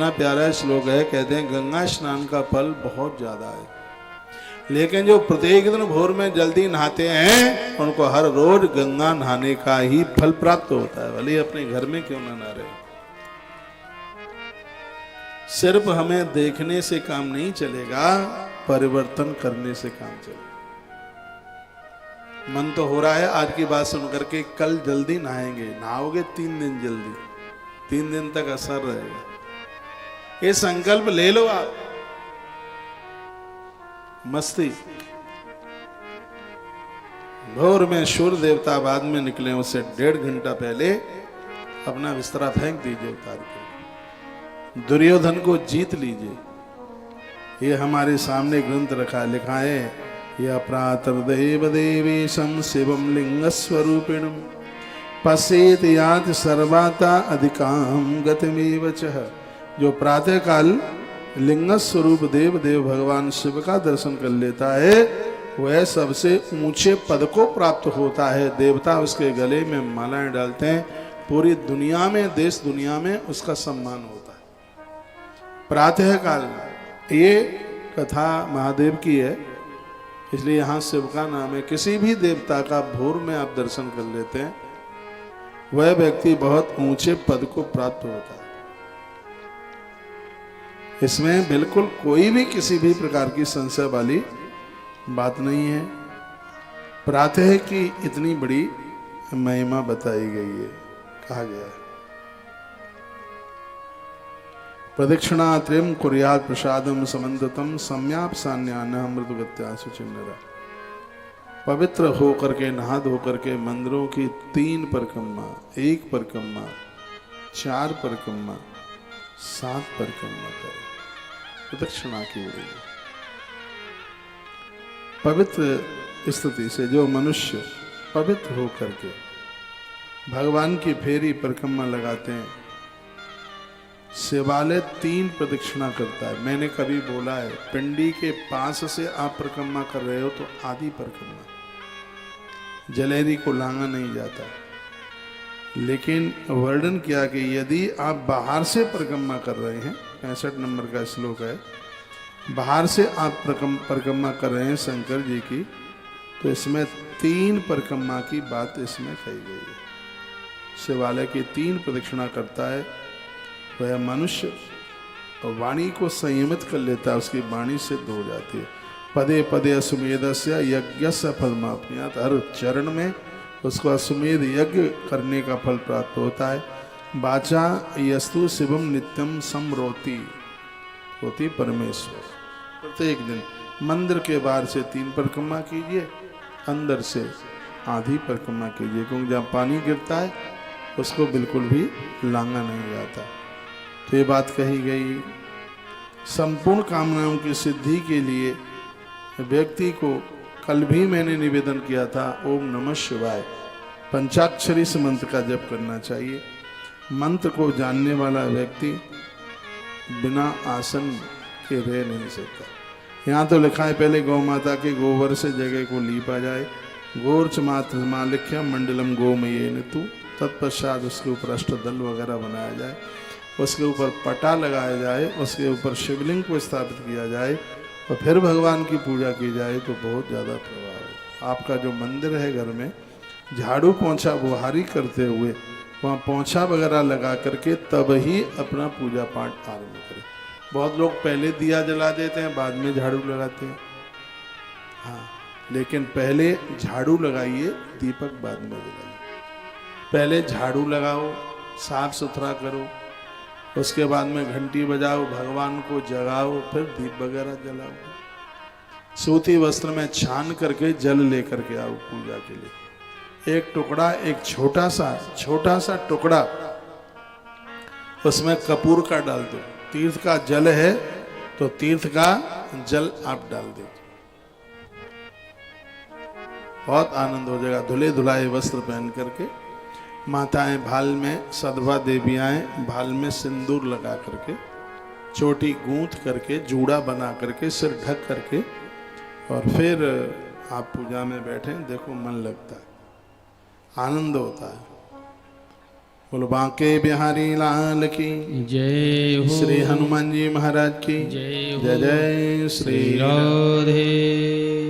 इतना प्यारा श्लोक है, कहते हैं गंगा स्नान का फल बहुत ज्यादा है, लेकिन जो प्रत्येक दिन भोर में जल्दी नहाते हैं उनको हर रोज गंगा नहाने का ही फल प्राप्त होता है, भले अपने घर में क्यों ना नहा रहे। सिर्फ हमें देखने से काम नहीं चलेगा, परिवर्तन करने से काम चलेगा। मन तो हो रहा है आज की बात सुनकर के कल जल्दी नहाएंगे, नहाओगे 3 दिन जल्दी, 3 दिन तक असर रहेगा। ये संकल्प ले लो आप। मस्ती भोर में सूर्य देवता बाद में निकले, उससे 1.5 घंटा पहले अपना बिस्तरा फेंक दीजिए उतार के, दुर्योधन को जीत लीजिए। ये हमारे सामने ग्रंथ रखा लिखा है, या प्रातः देव देवेशम शिवम लिंग स्वरूपिणम पश्येत यात सर्वाता अधिकाम गतिमेव चह। जो प्रातः काल लिंग स्वरूप देव भगवान शिव का दर्शन कर लेता है वह सबसे ऊंचे पद को प्राप्त होता है। देवता उसके गले में मालाएं डालते हैं, पूरी दुनिया में, देश दुनिया में उसका सम्मान होता है प्रातः काल। ये कथा महादेव की है, इसलिए यहाँ शिव का नाम है। किसी भी देवता का भोर में आप दर्शन कर लेते हैं वह व्यक्ति बहुत ऊंचे पद को प्राप्त होता है। इसमें बिल्कुल कोई भी किसी भी प्रकार की संशय वाली बात नहीं है। प्रातः की इतनी बड़ी महिमा बताई गई है, कहा गया है प्रदक्षिणा त्रिम कुर्यात् प्रसादम समन्वितम सम्याप सान्यान्नः मृदुगत्या सुचिन्नरा। पवित्र होकर के, नहा धोकर के मंदिरों की 3 परिक्रमा, 1 परिक्रमा, 4 परिक्रमा, 7 परिक्रमा करें, प्रदक्षिणा की हुई पवित्र स्थिति से जो मनुष्य पवित्र होकर के भगवान की फेरी परिक्रमा लगाते हैं, शिवालय 3 प्रदक्षिणा करता है। मैंने कभी बोला है, पिंडी के पास से आप परिक्रमा कर रहे हो तो आधी परिक्रमा, जलेरी को लांगा नहीं जाता। लेकिन वर्णन किया कि यदि आप बाहर से परिक्रमा कर रहे हैं, 65 नंबर का श्लोक है, बाहर से आप परिक्रमा कर रहे हैं शंकर जी की, तो इसमें 3 परिक्रमा की बात इसमें कही गई है। शिवालय की 3 प्रदक्षिणा करता है वह मनुष्य वाणी को संयमित कर लेता है, उसकी वाणी सिद्ध हो जाती है। पदे पदे अश्वमेधस्य यज्ञस्य फलमाप्नुयात्, हर चरण में उसको अश्वमेध यज्ञ करने का फल प्राप्त होता है। वाचा यस्तु शिवम नित्यम समरोति, होती परमेश्वर। प्रत्येक दिन मंदिर के बाहर से 3 परिक्रमा कीजिए, अंदर से आधी परिक्रमा कीजिए, क्योंकि जहाँ पानी गिरता है उसको बिल्कुल भी लांगा नहीं जाता। तो ये बात कही गई। संपूर्ण कामनाओं की सिद्धि के लिए व्यक्ति को, कल भी मैंने निवेदन किया था, ओम नमः शिवाय पंचाक्षरी से मंत्र का जप करना चाहिए। मंत्र को जानने वाला व्यक्ति बिना आसन के रह नहीं सकता। यहाँ तो लिखा है पहले गौ माता के गोबर से जगह को लीपा जाए, गोर्च मात्र मालिक्य मंडलम गोमयेन तु, तत्पश्चात उसके ऊपर अष्टदल वगैरह बनाया जाए, उसके ऊपर पटा लगाया जाए, उसके ऊपर शिवलिंग को स्थापित किया जाए और फिर भगवान की पूजा की जाए तो बहुत ज़्यादा प्रभाव है। आपका जो मंदिर है घर में, झाड़ू पोंछा बुहारी करते हुए वहाँ पोंछा वगैरह लगा करके तब ही अपना पूजा पाठ आरंभ करें। बहुत लोग पहले दिया जला देते हैं, बाद में झाड़ू लगाते हैं। हाँ, लेकिन पहले झाड़ू लगाइए, दीपक बाद में जलाइए। पहले झाड़ू लगाओ, साफ सुथरा करो, उसके बाद में घंटी बजाओ, भगवान को जगाओ, फिर दीप वगैरह जलाओ। सूती वस्त्र में छान करके जल लेकर के आओ पूजा के लिए। एक टुकड़ा, एक छोटा सा टुकड़ा उसमें कपूर का डाल दो। तीर्थ का जल है तो तीर्थ का जल आप डाल दो, बहुत आनंद हो जाएगा। धुले धुलाए वस्त्र पहन करके माताएं भाल में, सधवा देवियाएं भाल में सिंदूर लगा करके, चोटी गूंथ करके, जूड़ा बना करके, सिर ढक करके, और फिर आप पूजा में बैठे, देखो मन लगता है, आनंद होता है। बोलो बांके बिहारी लाल की जय हो। श्री हनुमान जी महाराज की जय हो। जय जय श्री राधे।